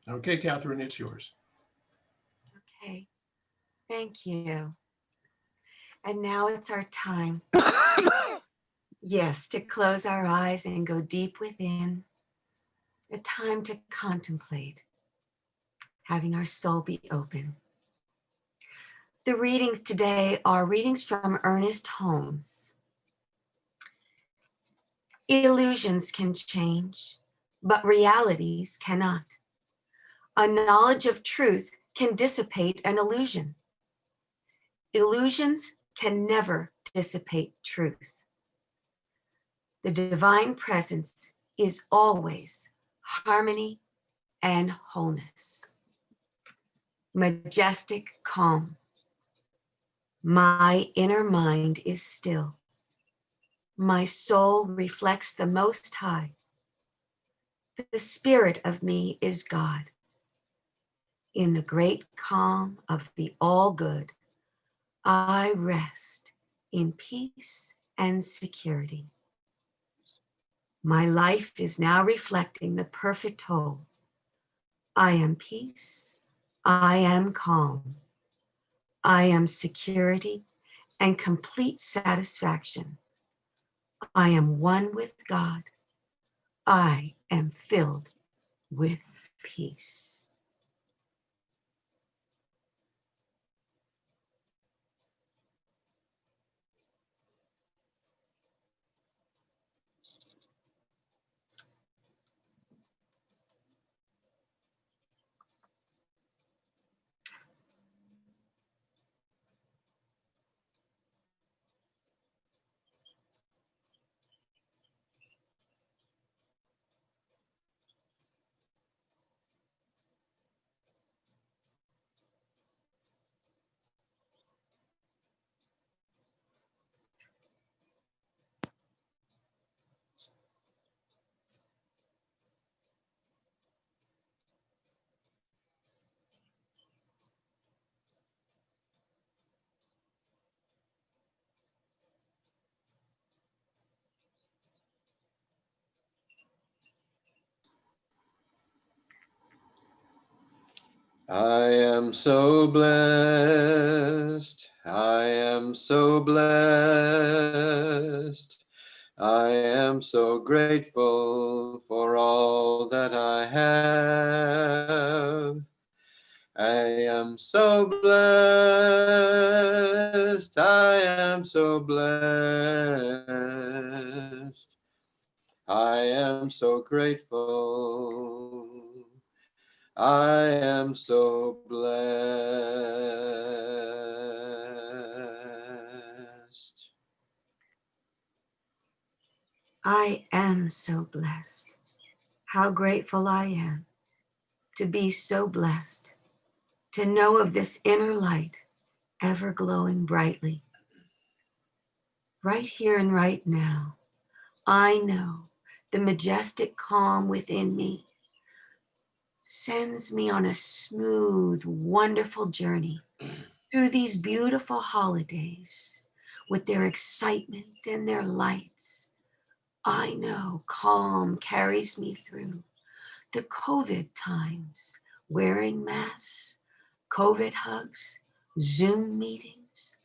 Okay, Katherine, it's yours. Okay, thank you. And now it's our time, yes, to close our eyes and go deep within, a time to contemplate, having our soul be open. The readings today are readings from Ernest Holmes. Illusions can change, but realities cannot. A knowledge of truth can dissipate an illusion. Illusions can never dissipate truth. The divine presence is always harmony and wholeness. Majestic calm. My inner mind is still. My soul reflects the Most High. The spirit of me is God. In the great calm of the all good, I rest in peace and security. My life is now reflecting the perfect whole. I am peace. I am calm. I am security and complete satisfaction. I am one with God. I am filled with peace. I am so blessed. I am so blessed. I am so grateful for all that I have. I am so blessed. I am so blessed. I am so grateful. I am so blessed. I am so blessed. How grateful I am to be so blessed, to know of this inner light ever glowing brightly. Right here and right now, I know the majestic calm within me sends me on a smooth, wonderful journey through these beautiful holidays with their excitement and their lights. I know calm carries me through the COVID times, wearing masks, COVID hugs, Zoom meetings.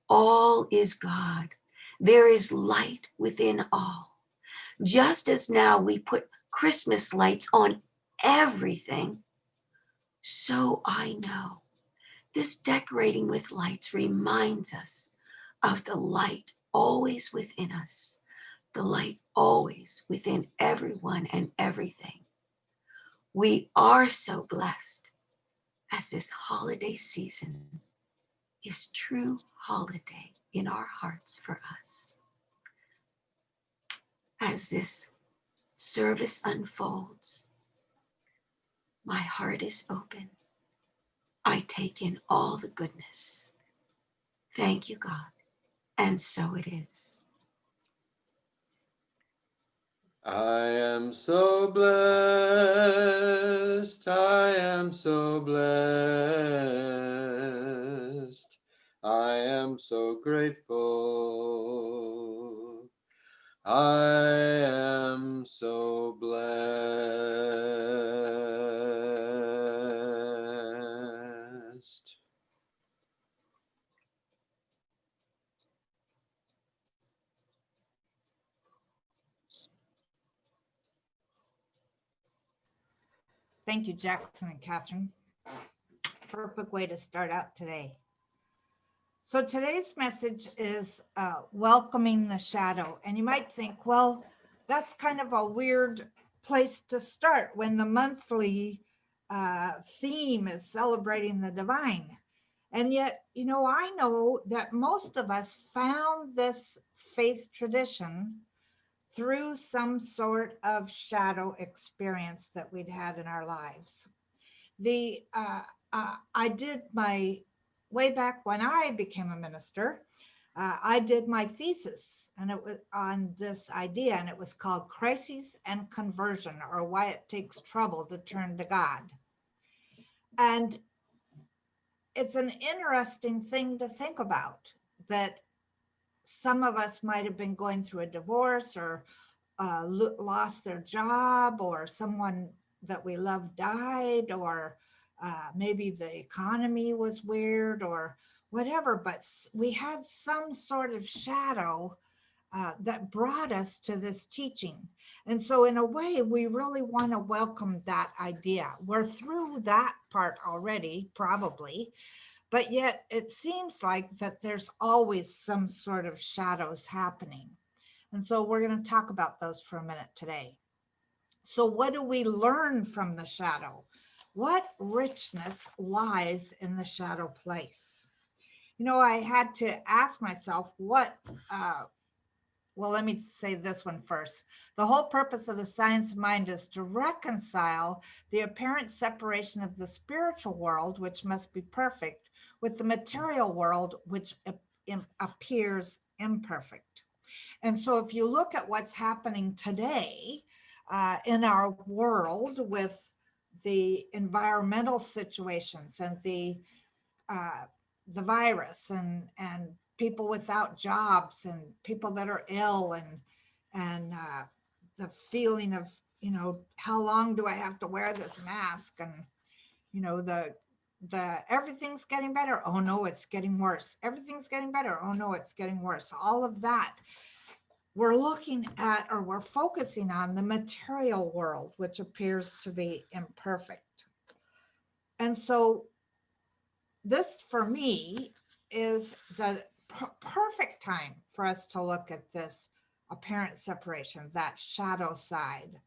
All is God. There is light within all. Just as now we put Christmas lights on everything, so I know this decorating with lights reminds us of the light always within us, the light always within everyone and everything. We are so blessed as this holiday season is true holiday in our hearts for us. As this service unfolds, my heart is open. I take in all the goodness. Thank you, God. And so it is. I am so blessed. I am so blessed. I am so grateful. I am so blessed. Thank you, Jackson and Catherine. Perfect way to start out today. So today's message is welcoming the shadow. And you might think, well, that's kind of a weird place to start when the monthly theme is celebrating the divine. And yet, I know that most of us found this faith tradition through some sort of shadow experience that we'd had in our lives. I did my way back when I became a minister. I did my thesis, and it was on this idea, and it was called Crises and Conversion, or Why It Takes Trouble to Turn to God. And it's an interesting thing to think about, that some of us might have been going through a divorce, or lost their job, or someone that we love died, or maybe the economy was weird, or whatever, but we had some sort of shadow that brought us to this teaching. And so in a way, we really want to welcome that idea. We're through that part already, probably, but yet it seems like that there's always some sort of shadows happening. And so we're going to talk about those for a minute today. So what do we learn from the shadow? What richness lies in the shadow place? I had to ask myself well, let me say this one first. The whole purpose of the science mind is to reconcile the apparent separation of the spiritual world, which must be perfect, with the material world, which appears imperfect. And so if you look at what's happening today in our world with the environmental situations and the virus and people without jobs and people that are ill and the feeling of, how long do I have to wear this mask? And, the everything's getting better. Oh no, it's getting worse. Everything's getting better. Oh no, it's getting worse. All of that. We're looking at, or we're focusing on the material world, which appears to be imperfect. And so this, for me, is the perfect time for us to look at this apparent separation, that shadow side.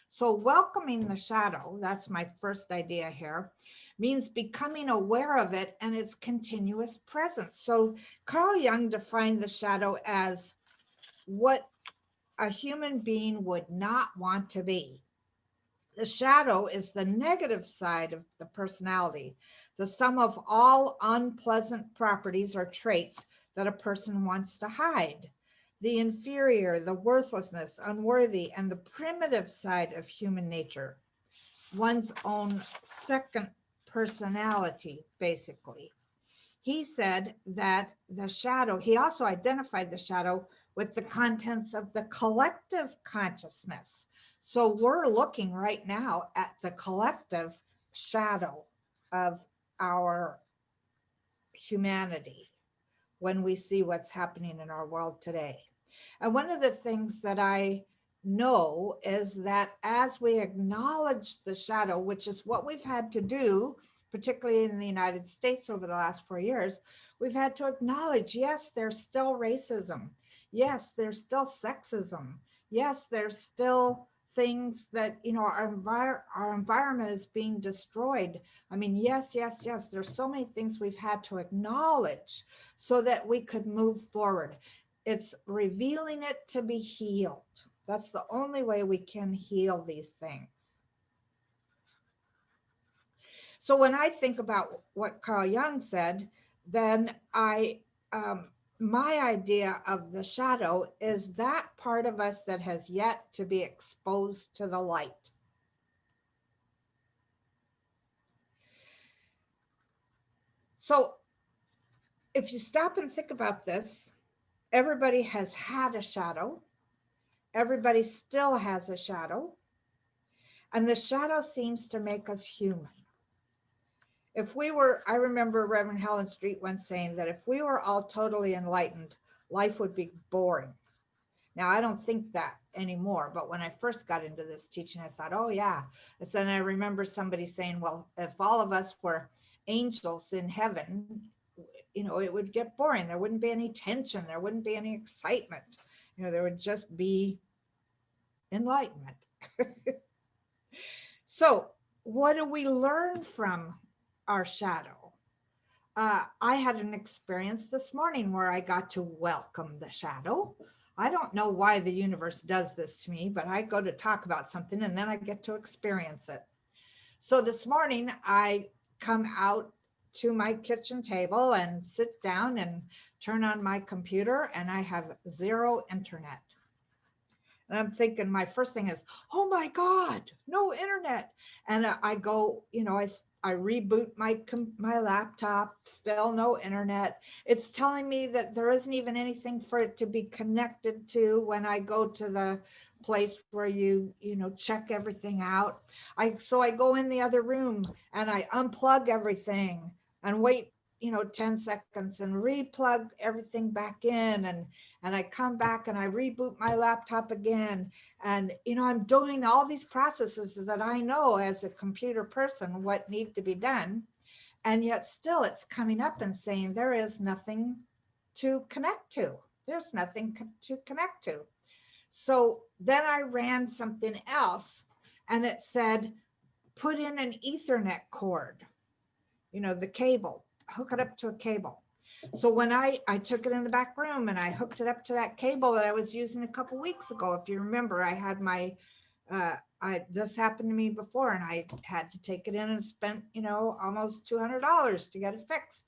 So welcoming the shadow, that's my first idea here, means becoming aware of it and its continuous presence. So Carl Jung defined the shadow as what a human being would not want to be. The shadow is the negative side of the personality, the sum of all unpleasant properties or traits that a person wants to hide. The inferior, the worthlessness, unworthy, and the primitive side of human nature, one's own second personality, basically. He said that the shadow, he also identified the shadow with the contents of the collective consciousness. So we're looking right now at the collective shadow of our humanity when we see what's happening in our world today. And one of the things that I know is that as we acknowledge the shadow, which is what we've had to do, particularly in the United States over the last 4 years, we've had to acknowledge, yes, there's still racism. Yes, there's still sexism. Yes, there's still things that, our environment is being destroyed. I mean, yes, there's so many things we've had to acknowledge so that we could move forward. It's revealing it to be healed. That's the only way we can heal these things. So when I think about what Carl Jung said, then my idea of the shadow is that part of us that has yet to be exposed to the light. So if you stop and think about this, everybody has had a shadow. Everybody still has a shadow. And the shadow seems to make us human. I remember Reverend Helen Street once saying that if we were all totally enlightened, life would be boring. Now, I don't think that anymore, but when I first got into this teaching, I thought, oh, yeah. And then I remember somebody saying, well, if all of us were angels in heaven, it would get boring. There wouldn't be any tension. There wouldn't be any excitement. There would just be enlightenment. So, what do we learn from our shadow? I had an experience this morning where I got to welcome the shadow. I don't know why the universe does this to me, but I go to talk about something and then I get to experience it. So this morning I come out to my kitchen table and sit down and turn on my computer, and I have zero internet. And I'm thinking, my first thing is, oh my God, no internet. And I go, I reboot my laptop, still no internet. It's telling me that there isn't even anything for it to be connected to when I go to the place where you check everything out. So I go in the other room and I unplug everything and wait 10 seconds and replug everything back in, and I come back and I reboot my laptop again. And, I'm doing all these processes that I know as a computer person what need to be done. And yet still it's coming up and saying there is nothing to connect to. There's nothing to connect to. So then I ran something else and it said, put in an Ethernet cord, the cable, hook it up to a cable. So when I took it in the back room and I hooked it up to that cable that I was using a couple weeks ago, if you remember, I had my, this happened to me before and I had to take it in and spent, almost $200 to get it fixed.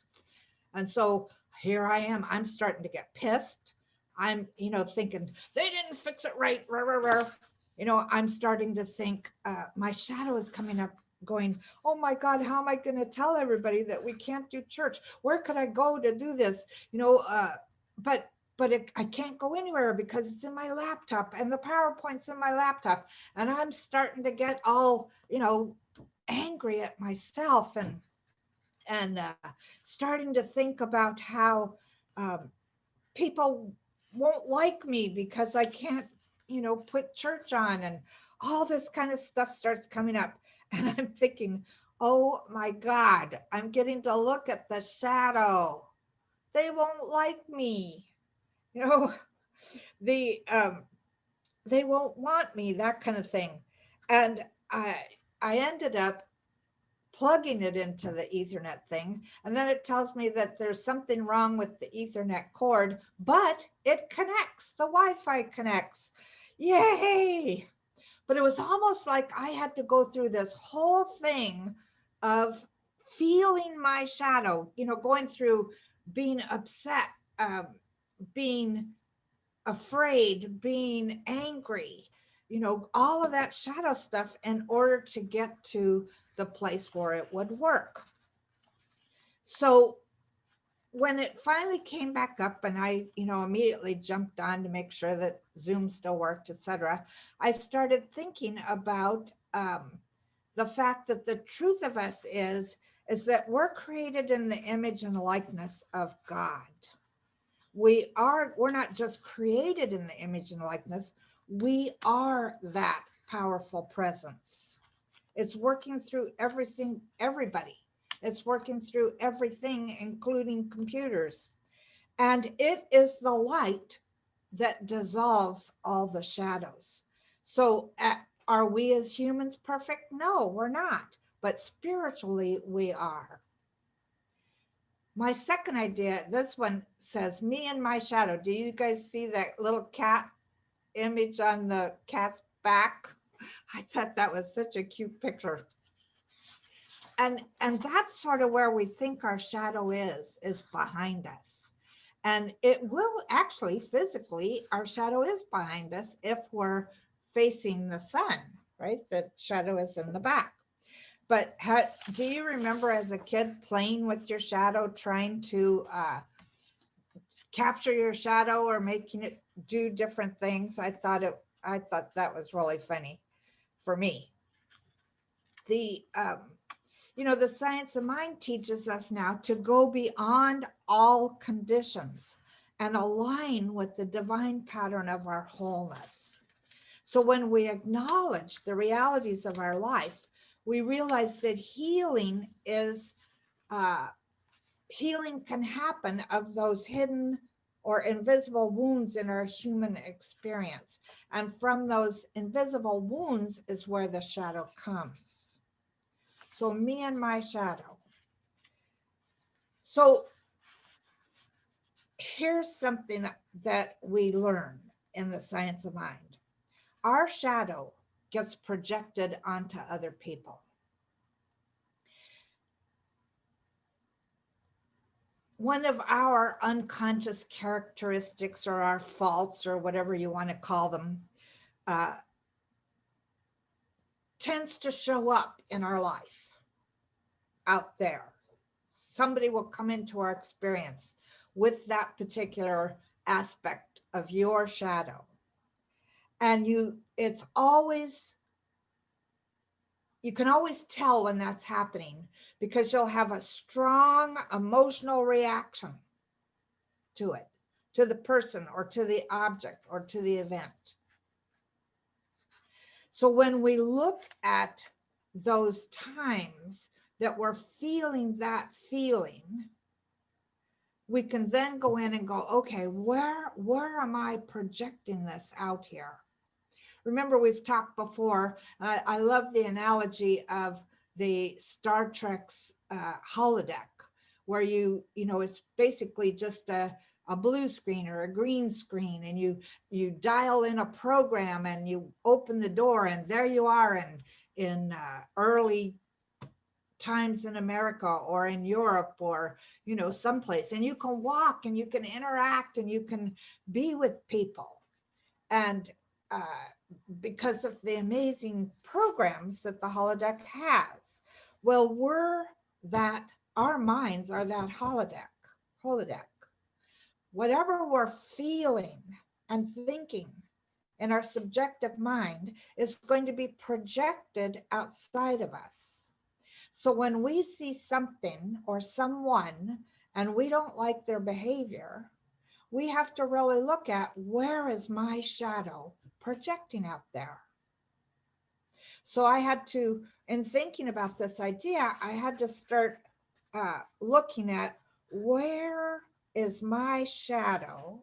And so here I am, I'm starting to get pissed. I'm, thinking they didn't fix it right. I'm starting to think my shadow is coming up going, oh my God, how am I going to tell everybody that we can't do church? Where could I go to do this? But I can't go anywhere because it's in my laptop and the PowerPoint's in my laptop. And I'm starting to get all, angry at myself and starting to think about how people won't like me because I can't, put church on, and all this kind of stuff starts coming up. And I'm thinking, oh my God, I'm getting to look at the shadow. They won't like me. The they won't want me, that kind of thing. And I ended up plugging it into the Ethernet thing. And then it tells me that there's something wrong with the Ethernet cord, but it connects, the Wi-Fi connects. Yay! But it was almost like I had to go through this whole thing of feeling my shadow, going through being upset, being afraid, being angry, all of that shadow stuff in order to get to the place where it would work. So when it finally came back up and I, immediately jumped on to make sure that Zoom still worked, etc., I started thinking about the fact that the truth of us is that we're created in the image and likeness of God. We're not just created in the image and likeness, we are that powerful presence. It's working through everybody. It's working through everything, including computers. And it is the light that dissolves all the shadows. So are we as humans perfect? No, we're not. But spiritually, we are. My second idea, this one says, me and my shadow. Do you guys see that little cat image on the cat's back? I thought that was such a cute picture. And that's sort of where we think our shadow is behind us. And it will actually, physically, our shadow is behind us if we're facing the sun, right? The shadow is in the back. But do you remember as a kid playing with your shadow, trying to capture your shadow or making it do different things? I thought that was really funny for me. The the science of mind teaches us now to go beyond all conditions and align with the divine pattern of our wholeness. So when we acknowledge the realities of our life, we realize that healing can happen of those hidden or invisible wounds in our human experience. And from those invisible wounds is where the shadow comes. So me and my shadow. So here's something that we learn in the science of mind. Our shadow gets projected onto other people. One of our unconscious characteristics or our faults or whatever you want to call them tends to show up in our life out there. Somebody will come into our experience with that particular aspect of your shadow. And you can always tell when that's happening because you'll have a strong emotional reaction to it, to the person or to the object or to the event. So when we look at those times that we're feeling that feeling, we can then go in and go, okay, where am I projecting this out here? Remember, we've talked before, I love the analogy of the Star Trek's holodeck, where it's basically just a blue screen or a green screen, and you dial in a program and you open the door and there you are in early times in America or in Europe or someplace, and you can walk and you can interact and you can be with people. And because of the amazing programs that the holodeck has, well, our minds are that holodeck. Whatever we're feeling and thinking in our subjective mind is going to be projected outside of us. So when we see something or someone and we don't like their behavior, we have to really look at, where is my shadow projecting out there? So I had to, in thinking about this idea, I had to start looking at, where is my shadow?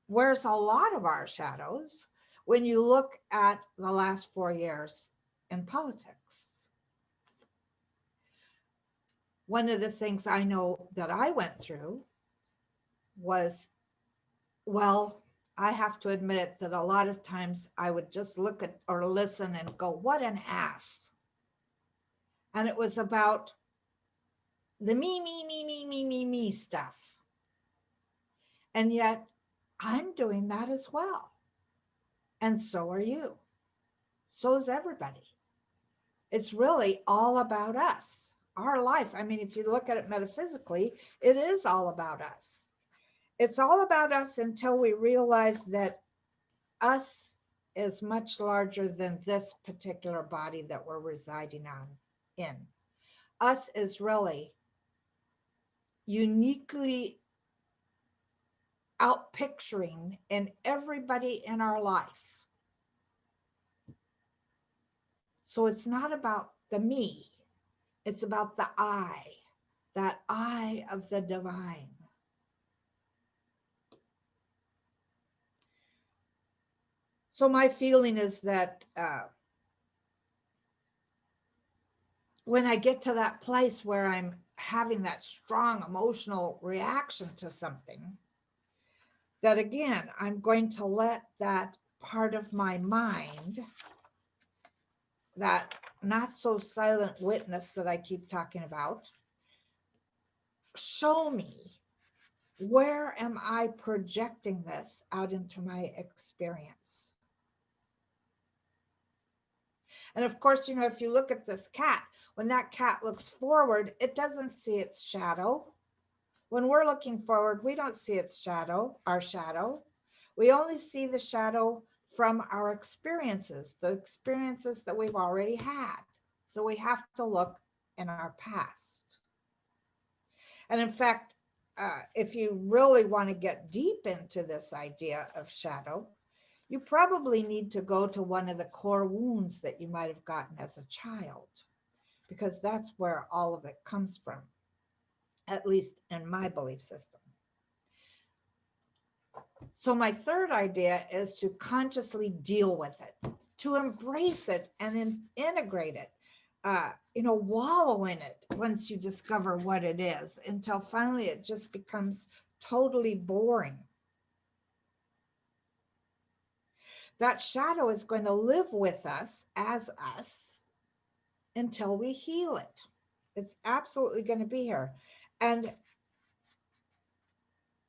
Where's a lot of our shadows when you look at the last 4 years in politics? One of the things I know that I went through was, well, I have to admit it, that a lot of times I would just look at or listen and go, what an ass. And it was about the me stuff. And yet I'm doing that as well. And so are you. So is everybody. It's really all about us, our life. I mean, if you look at it metaphysically, it is all about us. It's all about us until we realize that us is much larger than this particular body that we're residing in. Us is really uniquely outpicturing in everybody in our life. So it's not about the me, it's about the I, that I of the divine. So my feeling is that when I get to that place where I'm having that strong emotional reaction to something, that again, I'm going to let that part of my mind, that not so silent witness that I keep talking about, show me, where am I projecting this out into my experience? And of course, if you look at this cat, when that cat looks forward, it doesn't see its shadow. When we're looking forward, we don't see its shadow, our shadow. We only see the shadow from our experiences, the experiences that we've already had. So we have to look in our past. And in fact, if you really want to get deep into this idea of shadow, you probably need to go to one of the core wounds that you might have gotten as a child, because that's where all of it comes from, at least in my belief system. So my third idea is to consciously deal with it, to embrace it and integrate it, wallow in it once you discover what it is, until finally it just becomes totally boring. That shadow is going to live with us as us until we heal it. It's absolutely going to be here. And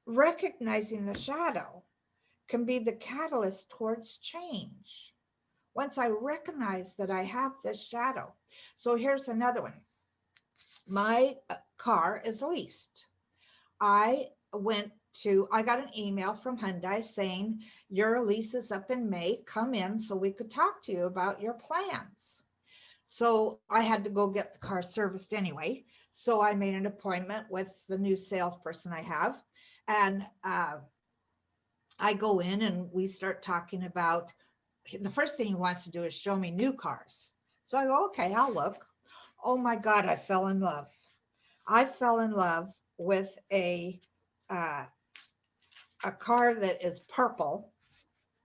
recognizing the shadow can be the catalyst towards change. Once I recognize that I have this shadow. So here's another one. My car is leased. I got an email from Hyundai saying, your lease is up in May, come in so we could talk to you about your plans. So I had to go get the car serviced anyway. So I made an appointment with the new salesperson I have. And I go in and we start talking about, the first thing he wants to do is show me new cars. So I go, okay, I'll look. Oh my God, I fell in love. I fell in love with a car that is purple,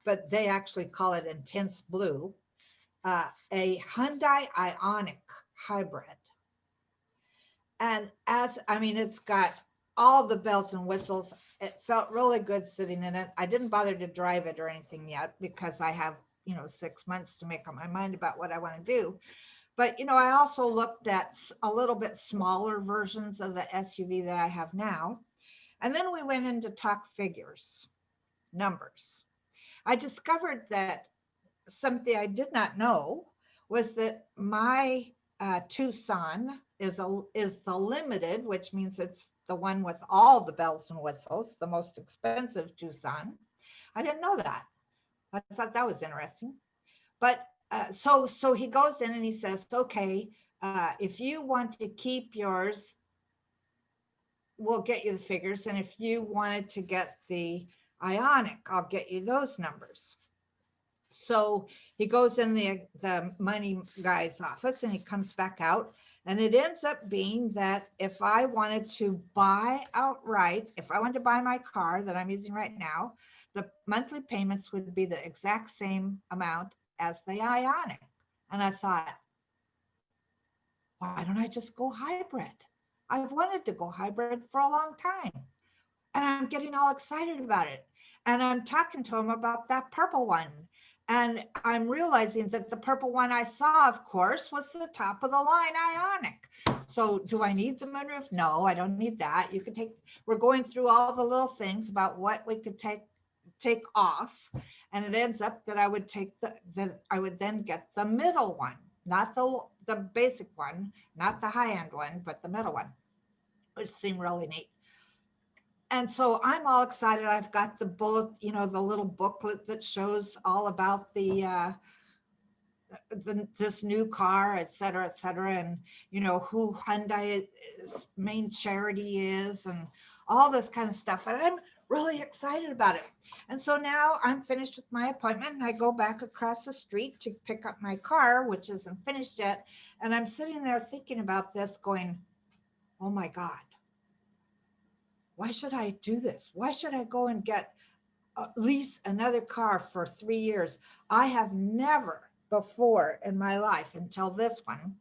but they actually call it intense blue, a Hyundai Ioniq hybrid. And it's got all the bells and whistles. It felt really good sitting in it. I didn't bother to drive it or anything yet because I have, 6 months to make up my mind about what I want to do. But, I also looked at a little bit smaller versions of the SUV that I have now. And then we went in to talk figures, numbers. I discovered that something I did not know was that my Tucson is the limited, which means it's the one with all the bells and whistles, the most expensive Tucson. I didn't know that. I thought that was interesting. But so he goes in and he says, okay, if you want to keep yours, we'll get you the figures. And if you wanted to get the Ioniq, I'll get you those numbers. So he goes in the money guy's office and he comes back out. And it ends up being that if I wanted to buy outright, if I wanted to buy my car that I'm using right now, the monthly payments would be the exact same amount as the Ioniq. And I thought, why don't I just go hybrid? I've wanted to go hybrid for a long time. And I'm getting all excited about it. And I'm talking to him about that purple one. And I'm realizing that the purple one I saw, of course, was the top of the line Ioniq. So do I need the moonroof? No, I don't need that. We're going through all the little things about what we could take off. And it ends up that I would then get the middle one, not the basic one, not the high-end one, but the middle one, which seemed really neat. And so I'm all excited. I've got the the little booklet that shows all about this new car, et cetera, and who Hyundai's main charity is, and all this kind of stuff. And I'm really excited about it. And so now I'm finished with my appointment, and I go back across the street to pick up my car, which isn't finished yet. And I'm sitting there thinking about this, going, "Oh my God. Why should I do this? Why should I go and lease another car for 3 years? I have never before in my life until this one.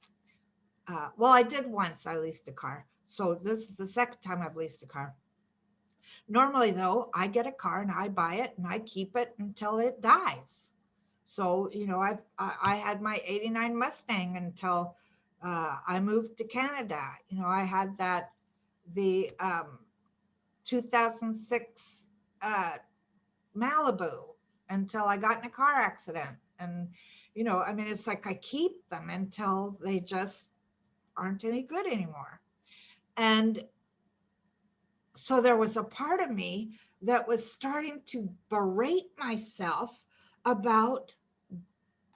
Well, I did once, I leased a car. So this is the second time I've leased a car. Normally though, I get a car and I buy it and I keep it until it dies. So, I had my 89 Mustang until I moved to Canada. I had the 2006 Malibu until I got in a car accident. And, it's like I keep them until they just aren't any good anymore. And so there was a part of me that was starting to berate myself about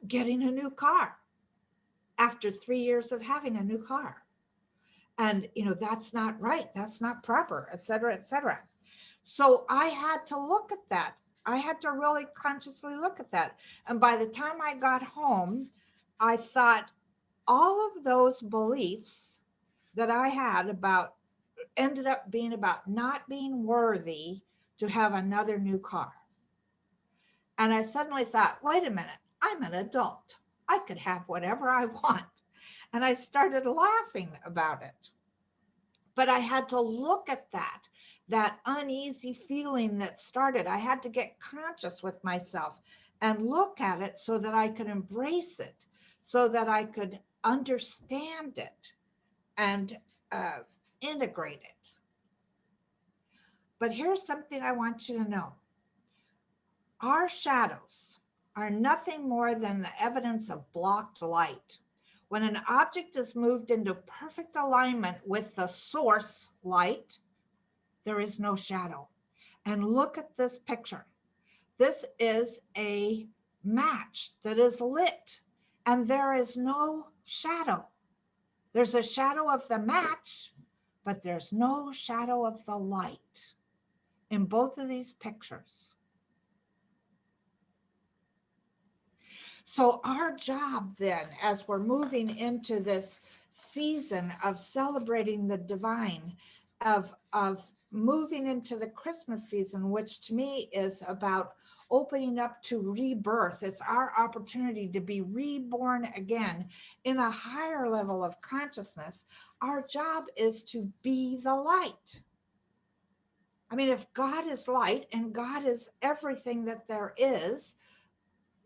getting a new car after 3 years of having a new car. And, that's not right. That's not proper, et cetera, et cetera. So I had to look at that. I had to really consciously look at that. And by the time I got home, I thought all of those beliefs that I had about ended up being about not being worthy to have another new car. And I suddenly thought, wait a minute, I'm an adult. I could have whatever I want. And I started laughing about it. But I had to look at that uneasy feeling that started. I had to get conscious with myself and look at it so that I could embrace it, so that I could understand it and integrate it. But here's something I want you to know. Our shadows are nothing more than the evidence of blocked light. When an object is moved into perfect alignment with the source light, there is no shadow. And look at this picture. This is a match that is lit, and there is no shadow. There's a shadow of the match, but there's no shadow of the light in both of these pictures. So our job then, as we're moving into this season of celebrating the divine, of moving into the Christmas season, which to me is about opening up to rebirth. It's our opportunity to be reborn again in a higher level of consciousness. Our job is to be the light. I mean, if God is light and God is everything that there is,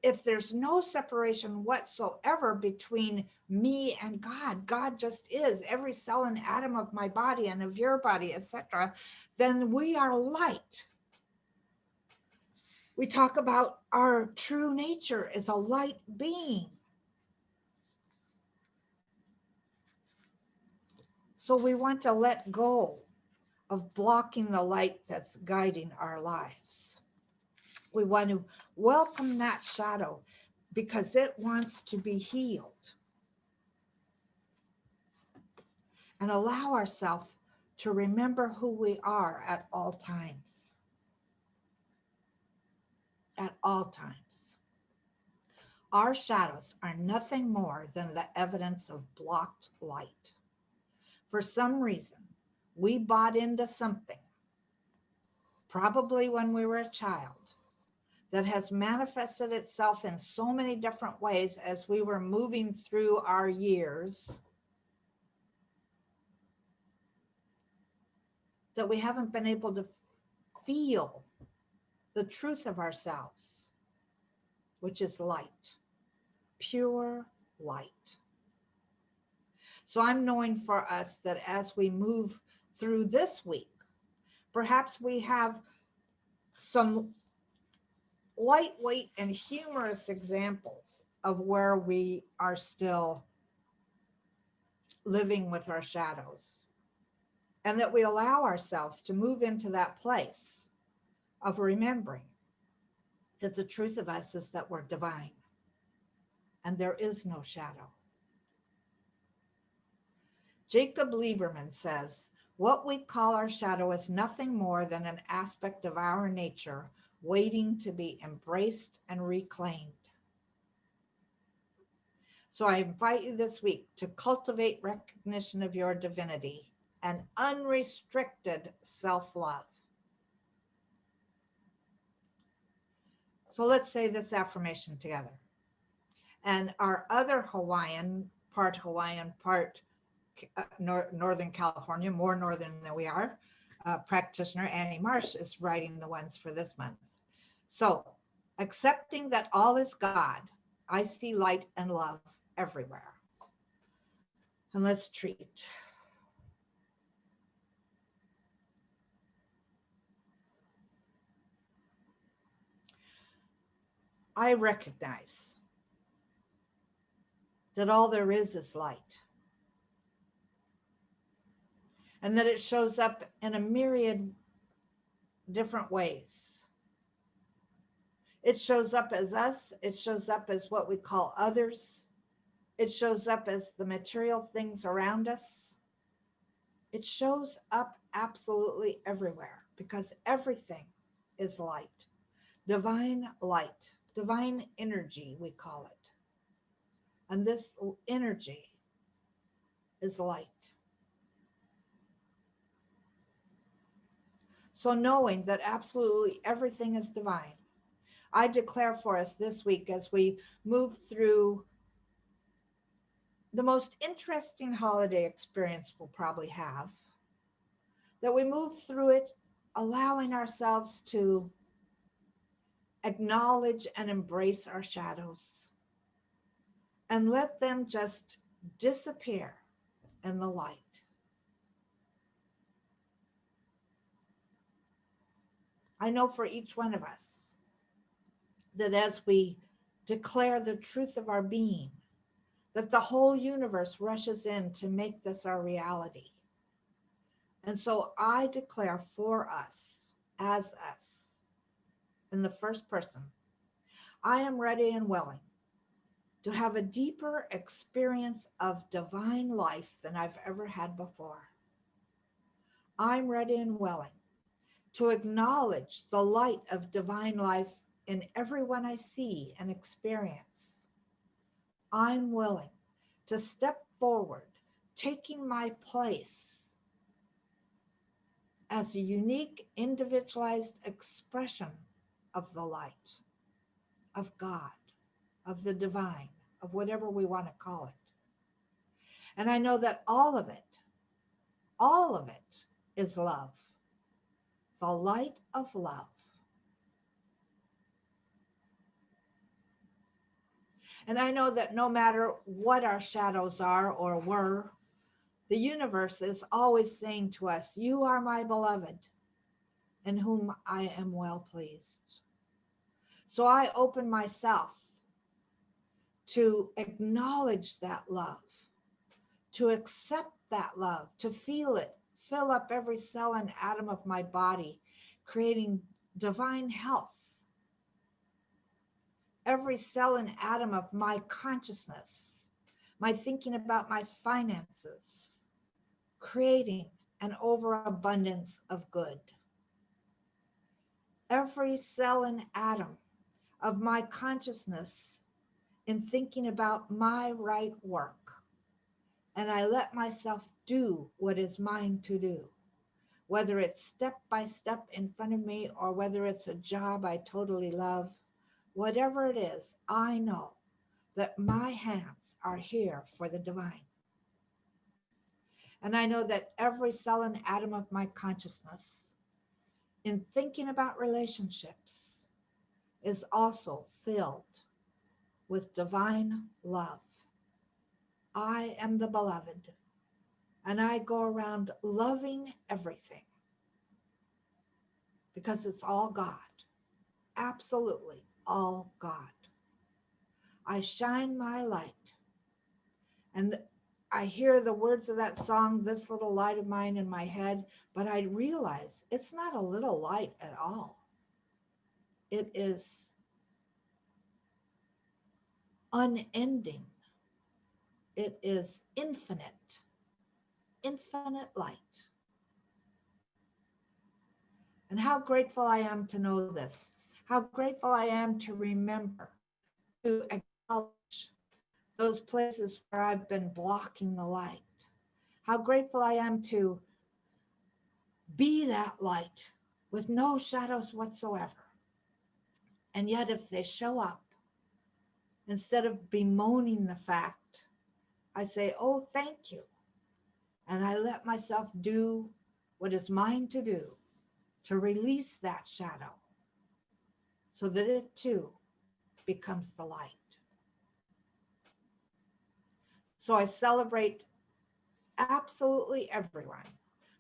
if there's no separation whatsoever between me and God, God just is every cell and atom of my body and of your body, etc., then we are light. We talk about our true nature as a light being. So we want to let go of blocking the light that's guiding our lives. We want to welcome that shadow because it wants to be healed. And allow ourselves to remember who we are at all times. At all times. Our shadows are nothing more than the evidence of blocked light. For some reason, we bought into something, probably when we were a child, that has manifested itself in so many different ways as we were moving through our years, that we haven't been able to feel the truth of ourselves, which is light, pure light. So I'm knowing for us that as we move through this week, perhaps we have some lightweight and humorous examples of where we are still living with our shadows, and that we allow ourselves to move into that place of remembering that the truth of us is that we're divine and there is no shadow. Jacob Lieberman says, what we call our shadow is nothing more than an aspect of our nature waiting to be embraced and reclaimed. So I invite you this week to cultivate recognition of your divinity and unrestricted self-love. So let's say this affirmation together. And our other Hawaiian, part Northern California, more northern than we are, practitioner Annie Marsh is writing the ones for this month. So, accepting that all is God, I see light and love everywhere. And let's treat. I recognize that all there is light, and that it shows up in a myriad different ways. It shows up as us, it shows up as what we call others, it shows up as the material things around us, It shows up absolutely everywhere because everything is light, divine energy, we call it. And this energy is light. So, knowing that absolutely everything is divine, I declare for us this week as we move through the most interesting holiday experience we'll probably have, that we move through it allowing ourselves to acknowledge and embrace our shadows and let them just disappear in the light. I know for each one of us that as we declare the truth of our being, that the whole universe rushes in to make this our reality. And so I declare for us, as us, in the first person, I am ready and willing to have a deeper experience of divine life than I've ever had before. I'm ready and willing to acknowledge the light of divine life in everyone I see and experience. I'm willing to step forward, taking my place as a unique, individualized expression of the light, of God, of the divine, of whatever we want to call it. And I know that all of it is love, the light of love. And I know that no matter what our shadows are or were, the universe is always saying to us, you are my beloved, in whom I am well pleased. So I open myself to acknowledge that love, to accept that love, to feel it, fill up every cell and atom of my body, creating divine health. Every cell and atom of my consciousness, my thinking about my finances, creating an overabundance of good. Every cell and atom of my consciousness in thinking about my right work. And I let myself do what is mine to do, whether it's step by step in front of me or whether it's a job I totally love. Whatever it is, I know that my hands are here for the divine. And I know that every cell and atom of my consciousness in thinking about relationships is also filled with divine love. I am the beloved, and I go around loving everything because it's all God, absolutely all God. I shine my light, and I hear the words of that song, This Little Light of Mine, in my head, but I realize it's not a little light at all. It is unending. It is infinite, infinite light. And how grateful I am to know this. How grateful I am to remember, to acknowledge those places where I've been blocking the light. How grateful I am to be that light with no shadows whatsoever. And yet, if they show up, instead of bemoaning the fact, I say, oh, thank you. And I let myself do what is mine to do to release that shadow so that it too becomes the light. So I celebrate absolutely everyone.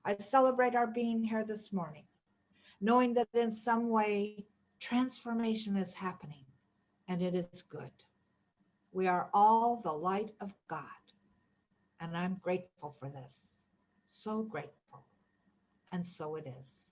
I celebrate our being here this morning, knowing that in some way transformation is happening, and it is good. We are all the light of God, and I'm grateful for this. So grateful, and so it is.